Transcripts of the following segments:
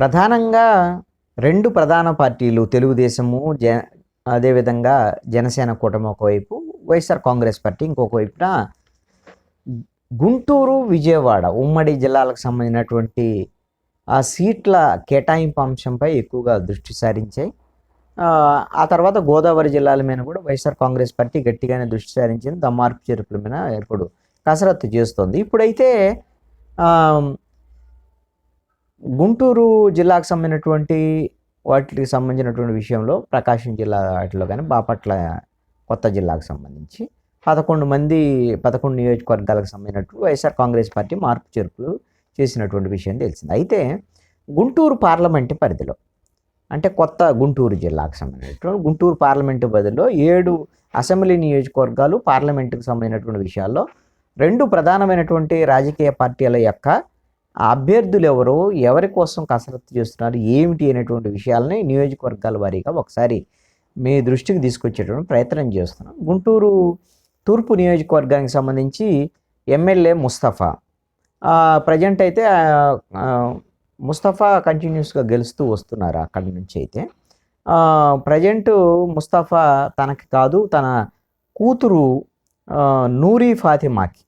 ప్రధానంగా 2 ప్రధాన పార్టీలు తెలుగుదేశము, అదేవిధంగా జనసేన కూటమి ఒకవైపు, వైఎస్ఆర్ కాంగ్రెస్ పార్టీ ఇంకొక వైపున గుంటూరు, విజయవాడ ఉమ్మడి జిల్లాలకు సంబంధించినటువంటి ఆ సీట్ల కేటాయింపు అంశంపై ఎక్కువగా దృష్టి సారించాయి. ఆ తర్వాత గోదావరి జిల్లాల మీద కూడా వైఎస్ఆర్ కాంగ్రెస్ పార్టీ గట్టిగానే దృష్టి సారించింది. మార్పు చేర్పుల మీద ఇప్పుడు కసరత్తు చేస్తోంది. ఇప్పుడైతే గుంటూరు జిల్లాకు సంబంధించినటువంటి వాటికి సంబంధించినటువంటి విషయంలో ప్రకాశం జిల్లా వాటిలో కానీ బాపట్ల కొత్త జిల్లాకు సంబంధించి 11 నియోజకవర్గాలకు సంబంధించినట్టు వైఎస్ఆర్ కాంగ్రెస్ పార్టీ మార్పు చేర్పులు చేసినటువంటి విషయం తెలిసింది. అయితే గుంటూరు పార్లమెంటు పరిధిలో అంటే కొత్త గుంటూరు జిల్లాకు సంబంధించినటువంటి గుంటూరు పార్లమెంటు పరిధిలో 7 అసెంబ్లీ నియోజకవర్గాలు పార్లమెంటుకు సంబంధించినటువంటి విషయాల్లో 2 ప్రధానమైనటువంటి రాజకీయ పార్టీల యొక్క అభ్యర్థులు ఎవరు, ఎవరి కోసం కసరత్తు చేస్తున్నారు, ఏమిటి అనేటువంటి విషయాలని నియోజకవర్గాల వారీగా ఒకసారి మీ దృష్టికి తీసుకొచ్చేటువంటి ప్రయత్నం చేస్తున్నాం. గుంటూరు తూర్పు నియోజకవర్గానికి సంబంధించి ఎమ్మెల్యే ముస్తఫా ప్రజెంట్ అయితే ముస్తఫా కంటిన్యూస్గా గెలుస్తూ వస్తున్నారు. అక్కడి నుంచి అయితే ప్రజెంటు ముస్తఫా తనకి కాదు తన కూతురు నూరి ఫాతిమాకి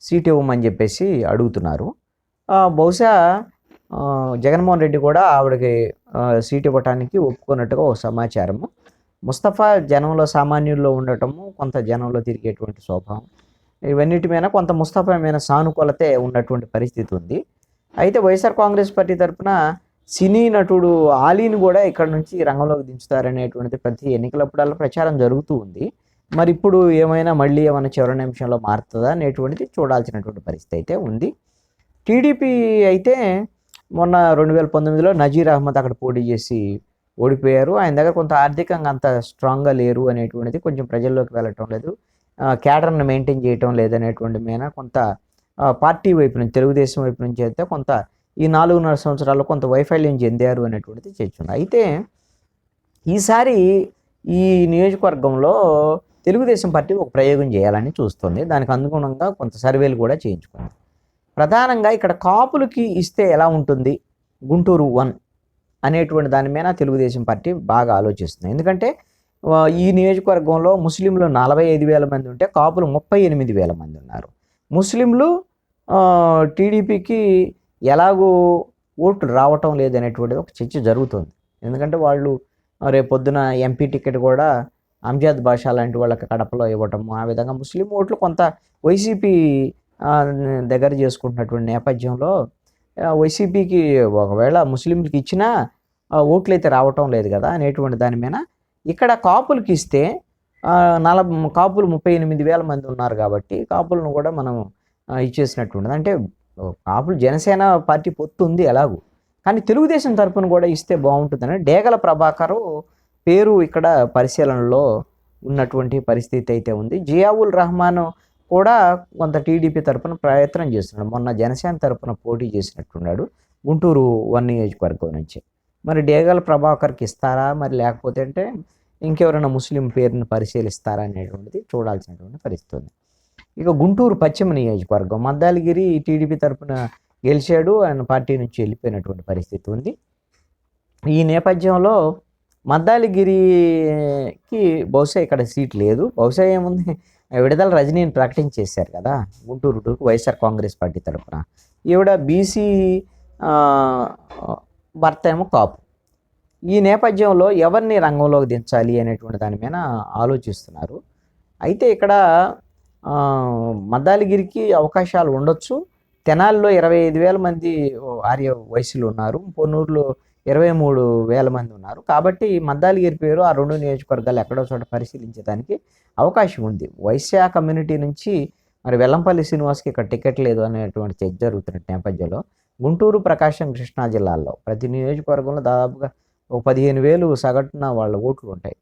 సీట్ ఇవ్వమని చెప్పేసి అడుగుతున్నారు. బహుశా జగన్మోహన్ రెడ్డి కూడా ఆవిడకి సీట్ ఇవ్వటానికి ఒప్పుకున్నట్టుగా ఒక సమాచారము. ముస్తఫా జనంలో సామాన్యుల్లో ఉండటము, కొంత జనంలో తిరిగేటువంటి స్వభావం, ఇవన్నిటి మీద కొంత ముస్తఫా మీద సానుకూలతే ఉన్నటువంటి పరిస్థితి ఉంది. అయితే వైఎస్ఆర్ కాంగ్రెస్ పార్టీ తరఫున సినీ నటుడు ఆలీని కూడా ఇక్కడ నుంచి రంగంలోకి దించుతారనేటువంటిది ప్రతి ఎన్నికలప్పుడల్లా ప్రచారం జరుగుతూ ఉంది. మరి ఇప్పుడు మళ్ళీ ఏమైనా చివరి నిమిషంలో మారుతుందా అనేటువంటిది చూడాల్సినటువంటి పరిస్థితి అయితే ఉంది. టీడీపీ అయితే మొన్న 2019లో నజీర్ అహ్మద్ అక్కడ పోటీ చేసి ఓడిపోయారు. ఆయన దగ్గర కొంత ఆర్థికంగా అంత స్ట్రాంగ్గా లేరు అనేటువంటిది కొంచెం ప్రజల్లోకి వెళ్ళటం లేదు, క్యాడర్ను మెయింటైన్ చేయటం లేదనేటువంటి మీద కొంత పార్టీ వైపు నుంచి తెలుగుదేశం వైపు నుంచి అయితే కొంత ఈ 4.5 సంవత్సరాల్లో కొంత వైఫల్యం చెందారు అనేటువంటిది చర్చ ఉంది. అయితే ఈసారి ఈ నియోజకవర్గంలో తెలుగుదేశం పార్టీ ఒక ప్రయోగం చేయాలని చూస్తుంది. దానికి అనుగుణంగా కొంత సర్వేలు కూడా చేయించుకుంది. ప్రధానంగా ఇక్కడ కాపులకి ఇస్తే ఎలా ఉంటుంది గుంటూరు 1 అనేటువంటి దాని మీద తెలుగుదేశం పార్టీ బాగా ఆలోచిస్తుంది. ఎందుకంటే ఈ నియోజకవర్గంలో ముస్లింలు 45,000 మంది ఉంటే కాపులు 38,000 మంది ఉన్నారు. ముస్లింలు టీడీపీకి ఎలాగో ఓట్లు రావటం లేదనేటువంటిది ఒక చర్చ జరుగుతుంది. ఎందుకంటే వాళ్ళు రేపొద్దున ఎంపీ టికెట్ కూడా అంజాద్ బాషా లాంటి వాళ్ళకి కడపలో ఇవ్వటము, ఆ విధంగా ముస్లిం ఓట్లు కొంత వైసీపీ దగ్గర చేసుకుంటున్నటువంటి నేపథ్యంలో వైసీపీకి ఒకవేళ ముస్లింలకి ఇచ్చినా ఓట్లు అయితే రావటం లేదు కదా అనేటువంటి దాని మీద ఇక్కడ కాపులకి ఇస్తే కాపులు 38,000 మంది ఉన్నారు కాబట్టి కాపులను కూడా మనం ఇచ్చేసినట్టు ఉండదు. అంటే కాపులు జనసేన పార్టీ పొత్తు ఉంది ఎలాగూ, కానీ తెలుగుదేశం తరఫున కూడా ఇస్తే బాగుంటుందని డేగల ప్రభాకరు పేరు ఇక్కడ పరిశీలనలో ఉన్నటువంటి పరిస్థితి అయితే ఉంది. జియావుల్ రెహమాన్ కూడా కొంత టీడీపీ తరఫున ప్రయత్నం చేస్తున్నాడు. మొన్న జనసేన తరఫున పోటీ చేసినట్టున్నాడు గుంటూరు 1 నియోజకవర్గం నుంచి. మరి డేగల ప్రభాకర్కి ఇస్తారా, మరి లేకపోతే అంటే ఇంకెవరైనా ముస్లిం పేరును పరిశీలిస్తారా అనేటువంటిది చూడాల్సినటువంటి పరిస్థితి ఉంది. ఇక గుంటూరు పశ్చిమ నియోజకవర్గం మద్దాలగిరి టీడీపీ తరఫున గెలిచాడు, ఆయన పార్టీ నుంచి వెళ్ళిపోయినటువంటి పరిస్థితి ఉంది. ఈ నేపథ్యంలో మద్దాలగిరికి బహుశా ఇక్కడ సీట్ లేదు. బహుశా ఏముంది, విడుదల రజనీని ప్రకటించేశారు కదా గుంటూరు 2కు వైఎస్ఆర్ కాంగ్రెస్ పార్టీ తరఫున. ఈవిడ బీసీ భర్త ఏమో కాపు. ఈ నేపథ్యంలో ఎవరిని రంగంలోకి దించాలి అనేటువంటి దాని మీద ఆలోచిస్తున్నారు. అయితే ఇక్కడ మద్దాలగిరికి అవకాశాలు ఉండొచ్చు. తెనాలిలో 25,000 మంది ఆర్య వయసులు ఉన్నారు, పొన్నూరులో 23,000 మంది ఉన్నారు. కాబట్టి మద్దాలగిరి పేరు ఆ 2 నియోజకవర్గాలు ఎక్కడో చోట పరిశీలించడానికి అవకాశం ఉంది. వైశ్య కమ్యూనిటీ నుంచి మరి వెల్లంపల్లి శ్రీనివాస్కి ఇక్కడ టికెట్ లేదు అనేటువంటి చర్చ జరుగుతున్న నేపథ్యంలో గుంటూరు, ప్రకాశం, కృష్ణా జిల్లాల్లో ప్రతి నియోజకవర్గంలో దాదాపుగా 15,000 సగటున వాళ్ళ ఓట్లు ఉంటాయి,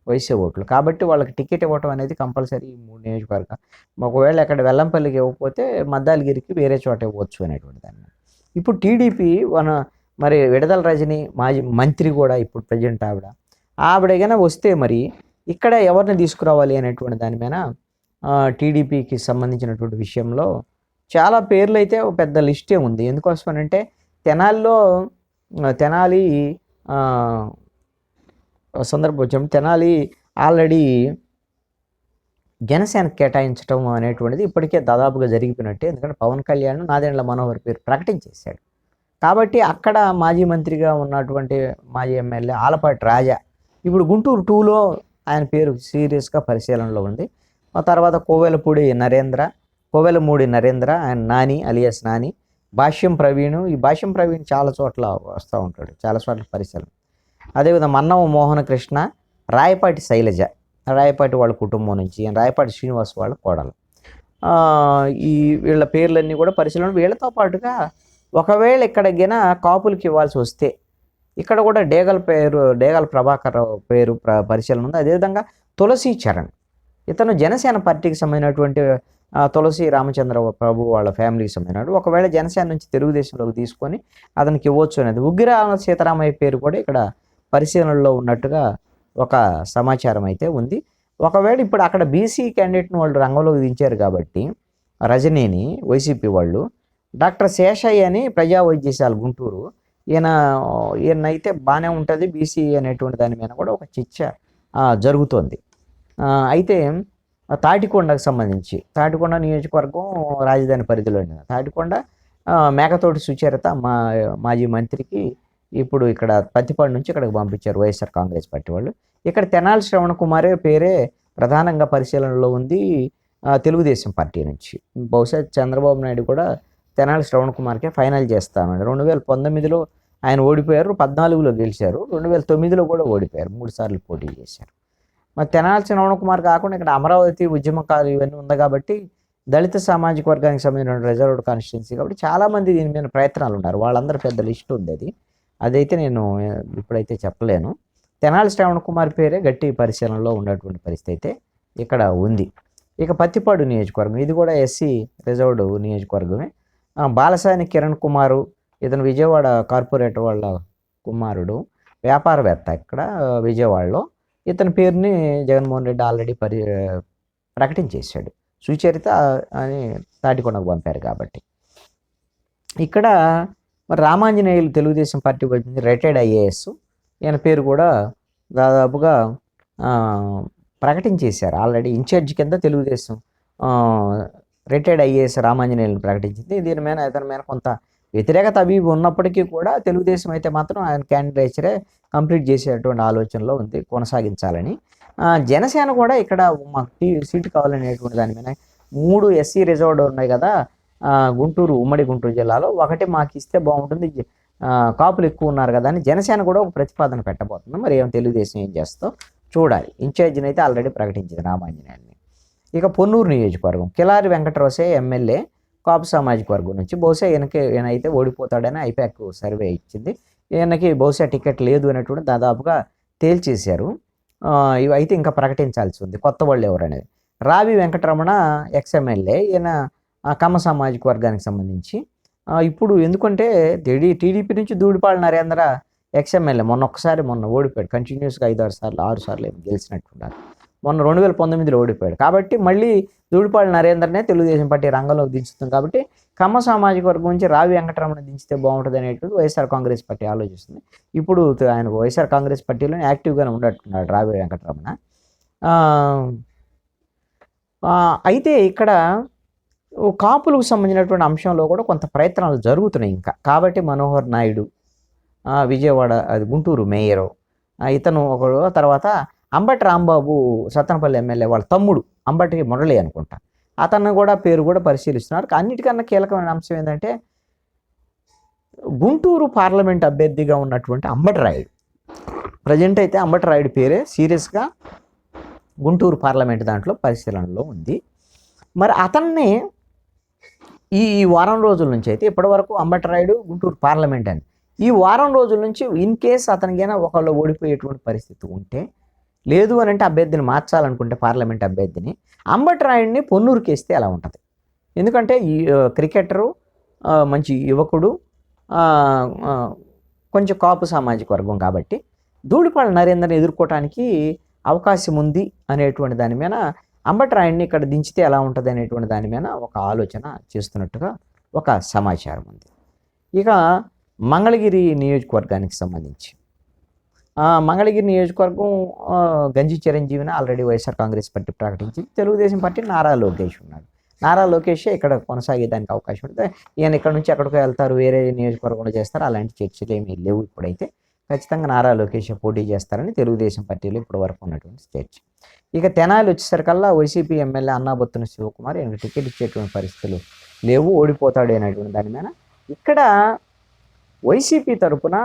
వైశ్య ఓట్లు. కాబట్టి వాళ్ళకి టికెట్ ఇవ్వటం అనేది కంపల్సరీ ఈ 3 నియోజకవర్గాలు. ఒకవేళ అక్కడ వెల్లంపల్లికి ఇవ్వకపోతే మద్దాలగిరికి వేరే చోట ఇవ్వచ్చు అనేటువంటి దాన్ని. ఇప్పుడు టీడీపీ మరి విడుదల రజని మాజీ మంత్రి కూడా ఇప్పుడు ప్రజెంట్ ఆవిడగానే వస్తే మరి ఇక్కడ ఎవరిని తీసుకురావాలి అనేటువంటి దాని మీద టీడీపీకి సంబంధించినటువంటి విషయంలో చాలా పేర్లు అయితే పెద్ద లిస్టే ఉంది. ఎందుకోసమనంటే తెనాల్లో తెనాలి సందర్భం వచ్చినప్పుడు తెనాలి ఆల్రెడీ జనసేనకు కేటాయించడం అనేటువంటిది ఇప్పటికే దాదాపుగా జరిగిపోయినట్టే. ఎందుకంటే పవన్ కళ్యాణ్ నాదెండ్ల మనోహర్ పేరు ప్రకటించేశాడు. కాబట్టి అక్కడ మాజీ మంత్రిగా ఉన్నటువంటి మాజీ ఎమ్మెల్యే ఆలపాటి రాజా ఇప్పుడు గుంటూరు 2లో ఆయన పేరు సీరియస్గా పరిశీలనలో ఉంది. ఆ తర్వాత కోవెలమూడి నరేంద్ర ఆయన నాని అలియాస్ నాని, భాష్యం ప్రవీణ్. ఈ భాష్యం ప్రవీణ్ చాలా చోట్ల వస్తూ ఉంటాడు, చాలా చోట్ల పరిశీలన. అదేవిధంగా మన్నవ మోహన కృష్ణ, రాయపాటి శైలజ, రాయపాటి వాళ్ళ కుటుంబం నుంచి, రాయపాటి శ్రీనివాస్ వాళ్ళ కోడలు. ఈ వీళ్ళ పేర్లన్నీ కూడా పరిశీలన. వీళ్ళతో పాటుగా ఒకవేళ ఇక్కడికైనా కాపులకి ఇవ్వాల్సి వస్తే ఇక్కడ కూడా డేగల ప్రభాకర్ పేరు పరిశీలన ఉంది. అదేవిధంగా తులసి చరణ్, ఇతను జనసేన పార్టీకి సంబంధించినటువంటి తులసి రామచంద్ర ప్రభు వాళ్ళ ఫ్యామిలీకి సంబంధించినట్టు. ఒకవేళ జనసేన నుంచి తెలుగుదేశంలోకి తీసుకొని అతనికి ఇవ్వచ్చు అనేది. ఉగ్గిర సీతారామయ్య పేరు కూడా ఇక్కడ పరిశీలనలో ఉన్నట్టుగా ఒక సమాచారం అయితే ఉంది. ఒకవేళ ఇప్పుడు అక్కడ బీసీ క్యాండిడేట్ని వాళ్ళు రంగంలోకి దించారు కాబట్టి రజనీని వైసీపీ వాళ్ళు, డాక్టర్ శేషయ్య అని ప్రజా వైద్యశాల గుంటూరు, ఈయనైతే బాగానే ఉంటుంది బీసీ అనేటువంటి దాని మీద కూడా ఒక చర్చ జరుగుతోంది. అయితే తాటికొండకు సంబంధించి, తాటికొండ నియోజకవర్గం రాజధాని పరిధిలో తాటికొండ మేకతోటి సుచరిత మాజీ మంత్రికి ఇప్పుడు ఇక్కడ పత్తిపాడు నుంచి ఇక్కడికి పంపించారు వైఎస్ఆర్ కాంగ్రెస్ పార్టీ వాళ్ళు. ఇక్కడ తెనాలి శ్రవణ్ కుమారే పేరే ప్రధానంగా పరిశీలనలో ఉంది తెలుగుదేశం పార్టీ నుంచి. బహుశా చంద్రబాబు నాయుడు కూడా తెనాలి శ్రవణ్ కుమార్కే ఫైనల్ చేస్తాను. 2019లో ఆయన ఓడిపోయారు, 14లో గెలిచారు, 2009లో కూడా ఓడిపోయారు, 3 సార్లు పోటీ చేశారు. మరి తెనాలి శ్రవణ్ కుమార్ కాకుండా ఇక్కడ అమరావతి ఉద్యమకాలు ఇవన్నీ ఉంది కాబట్టి దళిత సామాజిక వర్గానికి సంబంధించిన రిజర్వ్డ్ కాన్స్టిట్యున్సీ కాబట్టి చాలామంది దీని మీద ప్రయత్నాలు ఉన్నారు. వాళ్ళందరూ పెద్ద లిస్ట్ ఉంది. అదైతే నేను ఇప్పుడైతే చెప్పలేను. తెనాలి శ్రవణ్ కుమార్ పేరే గట్టి పరిశీలనలో ఉన్నటువంటి పరిస్థితి అయితే ఇక్కడ ఉంది. ఇక పత్తిపాడు నియోజకవర్గం, ఇది కూడా ఎస్సీ రిజర్వ్డ్ నియోజకవర్గమే. బాలసాని కిరణ్ కుమారు, ఇతను విజయవాడ కార్పొరేటర్ వాళ్ళ కుమారుడు, వ్యాపారవేత్త ఇక్కడ విజయవాడలో. ఇతని పేరుని జగన్మోహన్ రెడ్డి ఆల్రెడీ ప్రకటించేశాడు. సుచరిత అని తాటికొండకు పంపారు కాబట్టి. ఇక్కడ మరి రామాంజనేయులు తెలుగుదేశం పార్టీ వచ్చింది, రిటైర్డ్ ఐఏఎస్. ఈయన పేరు కూడా దాదాపుగా ప్రకటించేశారు ఆల్రెడీ. ఇన్ఛార్జ్ కింద తెలుగుదేశం రిటైర్డ్ ఐఏఎస్ రామాంజనేయులను ప్రకటించింది. దీని మీద ఇతని మీద కొంత వ్యతిరేకత అవి ఉన్నప్పటికీ కూడా తెలుగుదేశం అయితే మాత్రం ఆయన క్యాండిడేచరే కంప్లీట్ చేసేటువంటి ఆలోచనలో ఉంది, కొనసాగించాలని. జనసేన కూడా ఇక్కడ మాకు సీటు కావాలనేటువంటి దాని మీద 3 ఎస్సీ రిజర్వ్డ్ ఉన్నాయి కదా ఉమ్మడి గుంటూరు జిల్లాలో, ఒకటి మాకు ఇస్తే బాగుంటుంది, కాపులు ఎక్కువ ఉన్నారు కదా అని జనసేన కూడా ఒక ప్రతిపాదన పెట్టబోతుంది. మరి ఏం తెలుగుదేశం ఏం చేస్తో చూడాలి. ఇన్ఛార్జిని అయితే ఆల్రెడీ ప్రకటించింది రామాంజనేయుల్ని. ఇక పొన్నూరు నియోజకవర్గం, కిలారి వెంకటరోసే ఎమ్మెల్యే, కాపు సామాజిక వర్గం నుంచి. బహుశా ఈయనైతే ఓడిపోతాడని ఐపాక్ సర్వే ఇచ్చింది. ఈయనకి బహుశా టికెట్ లేదు అనేటువంటి దాదాపుగా తేల్చేశారు. ఇవి అయితే ఇంకా ప్రకటించాల్సి ఉంది కొత్త వాళ్ళు ఎవరనేది. రావి వెంకటరమణ ఎక్స్ఎమ్మెల్యే, ఈయన కమ్మ సామాజిక వర్గానికి సంబంధించి. ఇప్పుడు ఎందుకంటే టీడీపీ నుంచి ధూళిపాళ నరేంద్ర ఎక్స్ఎమ్మెల్యే మొన్న ఓడిపోయాడు, కంటిన్యూస్గా 5-6 సార్లు 6 సార్లు ఏమి గెలిచినట్టున్నారు. మొన్న 2019లో ఓడిపోయాడు. కాబట్టి మళ్ళీ ధూళిపాళ నరేంద్రనే తెలుగుదేశం పార్టీ రంగంలోకి దించుతుంది. కాబట్టి కమ్మ సామాజిక వర్గం నుంచి రావి వెంకటరమణ దించితే బాగుంటుంది అనేటువంటి వైఎస్ఆర్ కాంగ్రెస్ పార్టీ ఆలోచిస్తుంది. ఇప్పుడు ఆయన వైఎస్ఆర్ కాంగ్రెస్ పార్టీలోనే యాక్టివ్గానే ఉన్నట్టున్నాడు రావి వెంకటరమణ. అయితే ఇక్కడ కాపులకు సంబంధించినటువంటి అంశంలో కూడా కొంత ప్రయత్నాలు జరుగుతున్నాయి ఇంకా. కాబట్టి మనోహర్ నాయుడు విజయవాడ గుంటూరు మేయరు ఇతను ఒకడు. తర్వాత అంబటి రాంబాబు సత్తెనపల్లి ఎమ్మెల్యే వాళ్ళ తమ్ముడు అంబటి మురళి అనుకుంటా, అతను కూడా పేరు కూడా పరిశీలిస్తున్నారు. అన్నిటికన్నా కీలకమైన అంశం ఏంటంటే గుంటూరు పార్లమెంట్ అభ్యర్థిగా ఉన్నటువంటి అంబటి రాయుడు. ప్రజెంట్ అయితే అంబటి రాయుడు పేరే సీరియస్గా గుంటూరు పార్లమెంట్ దాంట్లో పరిశీలనలో ఉంది. మరి అతన్ని ఈ వారం రోజుల నుంచి అయితే ఇప్పటివరకు అంబటి రాయుడు గుంటూరు పార్లమెంట్ అని, ఈ వారం రోజుల నుంచి ఇన్ కేస్ అతనికైనా ఒకళ్ళు ఓడిపోయేటువంటి పరిస్థితి ఉంటే, లేదు అని అంటే అభ్యర్థిని మార్చాలనుకుంటే పార్లమెంట్ అభ్యర్థిని అంబటి రాయుడిని పొన్నూరుకి వేస్తే ఎలా ఉంటుంది? ఎందుకంటే ఈ క్రికెటరు, మంచి యువకుడు, కొంచెం కాపు సామాజిక వర్గం కాబట్టి ధూళిపాళ నరేంద్రని ఎదుర్కోవటానికి అవకాశం ఉంది అనేటువంటి దాని మీద అంబటి రాయుడిని ఇక్కడ దించితే ఎలా ఉంటుంది అనేటువంటి దాని మీద ఒక ఆలోచన చేస్తున్నట్టుగా ఒక సమాచారం ఉంది. ఇక మంగళగిరి నియోజకవర్గానికి సంబంధించి మంగళగిరి నియోజకవర్గం గంజి చిరంజీవిని ఆల్రెడీ వైఎస్ఆర్ కాంగ్రెస్ పార్టీ ప్రకటించింది. తెలుగుదేశం పార్టీ నారా లోకేష్ ఉన్నాడు. నారా లోకేషే ఇక్కడ కొనసాగేదానికి అవకాశం ఉంటుంది. ఈయన ఇక్కడ నుంచి ఎక్కడికో వెళ్తారు, వేరే నియోజకవర్గంలో చేస్తారు, అలాంటి చర్చలు ఏమీ లేవు. ఇప్పుడైతే ఖచ్చితంగా నారా లోకేష్ పోటీ చేస్తారని తెలుగుదేశం పార్టీలో ఇప్పటి వరకు ఉన్నటువంటి చర్చ. ఇక తెనాలి వచ్చేసరికల్లా వైసీపీ ఎమ్మెల్యే అన్నాబొత్తున శివకుమార్ ఈయనకు టికెట్ ఇచ్చేటువంటి పరిస్థితులు లేవు, ఓడిపోతాడు అనేటువంటి దాని మీద ఇక్కడ వైసీపీ తరఫున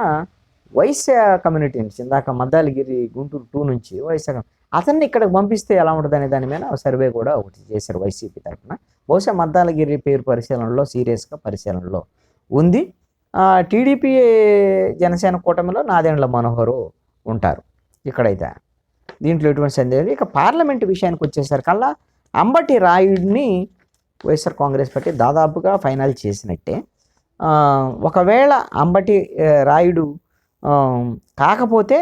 వైశ్య కమ్యూనిటీ నుంచి ఇందాక మద్దాలగిరి గుంటూరు 2 నుంచి వైశ్య అతన్ని ఇక్కడికి పంపిస్తే ఎలా ఉంటుంది అనే దాని మీద సర్వే కూడా ఒకటి చేశారు వైసీపీ తరఫున. బహుశా మద్దాలగిరి పేరు పరిశీలనలో సీరియస్గా పరిశీలనలో ఉంది. టీడీపీ జనసేన కూటమిలో నాదెండ్ల మనోహరు ఉంటారు ఇక్కడైతే, దీంట్లో ఎటువంటి సందేహం. ఇక పార్లమెంటు విషయానికి వచ్చేసరికల్లా అంబటి రాయుడిని వైఎస్ఆర్ కాంగ్రెస్ పార్టీ దాదాపుగా ఫైనల్ చేసినట్టే. ఒకవేళ అంబటి రాయుడు కాకపోతే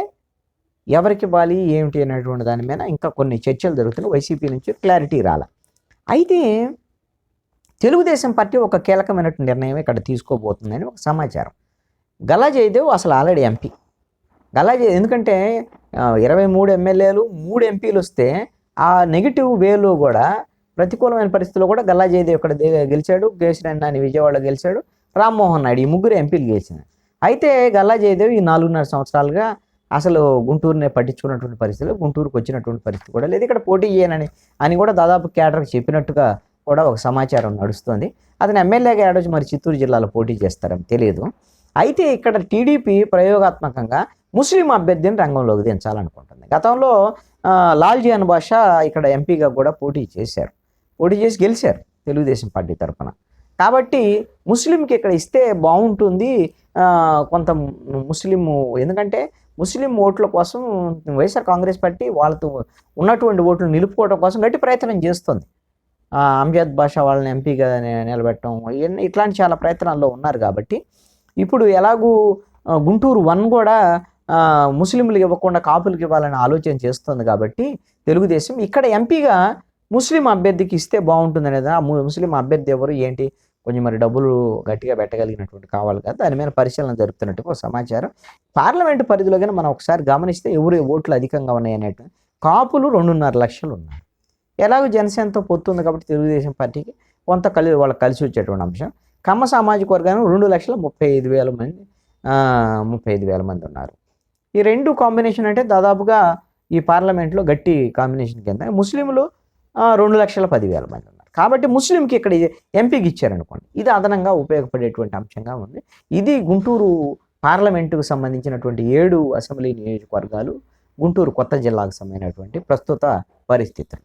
ఎవరికి ఇవ్వాలి ఏమిటి అనేటువంటి దాని మీద ఇంకా కొన్ని చర్చలు జరుగుతున్నాయి. వైసీపీ నుంచి క్లారిటీ రాల. అయితే తెలుగుదేశం పార్టీ ఒక కీలకమైనటువంటి నిర్ణయం ఇక్కడ తీసుకోబోతుందని ఒక సమాచారం. గల్లా జయదేవ్ అసలు ఆల్రెడీ ఎంపీ. ఎందుకంటే 23 ఎమ్మెల్యేలు 3 ఎంపీలు వస్తే ఆ నెగిటివ్ వేలో కూడా ప్రతికూలమైన పరిస్థితుల్లో కూడా గల్లా జయదేవ్ ఇక్కడ గెలిచాడు, కేశిరెడ్డి నాని విజయవాడలో గెలిచాడు, రామ్మోహన్ నాయుడు ఈ 3 ఎంపీలు గెలిచినారు. అయితే గల్లా జయదేవ్ ఈ 4.5 సంవత్సరాలుగా అసలు గుంటూరునే పట్టించుకున్నటువంటి పరిస్థితులు, గుంటూరుకు వచ్చినటువంటి పరిస్థితి కూడా లేదు. ఇక్కడ పోటీ చేయనని కూడా దాదాపు క్యాడర్కి చెప్పినట్టుగా కూడా ఒక సమాచారం నడుస్తుంది. అతను ఎమ్మెల్యేగా ఏడొచ్చి మరి చిత్తూరు జిల్లాలో పోటీ చేస్తారని తెలియదు. అయితే ఇక్కడ టీడీపీ ప్రయోగాత్మకంగా ముస్లిం అభ్యర్థిని రంగంలోకి దించాలనుకుంటుంది. గతంలో లాల్జీయాన్ బాషా ఇక్కడ ఎంపీగా కూడా పోటీ చేసి గెలిచారు తెలుగుదేశం పార్టీ తరఫున. కాబట్టి ముస్లింకి ఇక్కడ ఇస్తే బాగుంటుంది. కొంత ముస్లిం, ఎందుకంటే ముస్లిం ఓట్ల కోసం వైఎస్ఆర్ కాంగ్రెస్ పార్టీ వాళ్ళతో ఉన్నటువంటి ఓట్లు నిలుపుకోవడం కోసం గట్టి ప్రయత్నం చేస్తుంది. అంజద్ బాషా వాళ్ళని ఎంపీగా నిలబెట్టడం ఇట్లాంటి చాలా ప్రయత్నాల్లో ఉన్నారు. కాబట్టి ఇప్పుడు ఎలాగూ గుంటూరు 1 కూడా ముస్లింలకు ఇవ్వకుండా కాపులకు ఇవ్వాలని ఆలోచన చేస్తుంది. కాబట్టి తెలుగుదేశం ఇక్కడ ఎంపీగా ముస్లిం అభ్యర్థికి ఇస్తే బాగుంటుంది అనేది. ఆ ముస్లిం అభ్యర్థి ఎవరు ఏంటి, కొంచెం మరి డబ్బులు గట్టిగా పెట్టగలిగినటువంటి కావాలి కదా, దాని మీద పరిశీలన జరుపుతున్నట్టు ఒక సమాచారం. పార్లమెంటు పరిధిలో కానీ మనం ఒకసారి గమనిస్తే ఎవరు ఓట్లు అధికంగా ఉన్నాయనేటు కాపులు 2.5 లక్షలు ఉన్నారు. ఎలాగో జనసేనతో పొత్తుంది కాబట్టి తెలుగుదేశం పార్టీకి కొంత వాళ్ళకి కలిసి వచ్చేటువంటి అంశం. కమ్మ సామాజిక వర్గానికి 2,35,000 మంది 35,000 మంది ఉన్నారు. ఈ 2 కాంబినేషన్ అంటే దాదాపుగా ఈ పార్లమెంట్లో గట్టి కాంబినేషన్ కింద ముస్లింలు 2,10,000 మంది ఉన్నారు. కాబట్టి ముస్లింకి ఇక్కడ ఎంపీకి ఇచ్చారనుకోండి, ఇది అదనంగా ఉపయోగపడేటువంటి అంశంగా ఉంది. ఇది గుంటూరు పార్లమెంటుకు సంబంధించినటువంటి 7 అసెంబ్లీ నియోజకవర్గాలు, గుంటూరు కొత్త జిల్లాకు సంబంధించినటువంటి ప్రస్తుత పరిస్థితులు.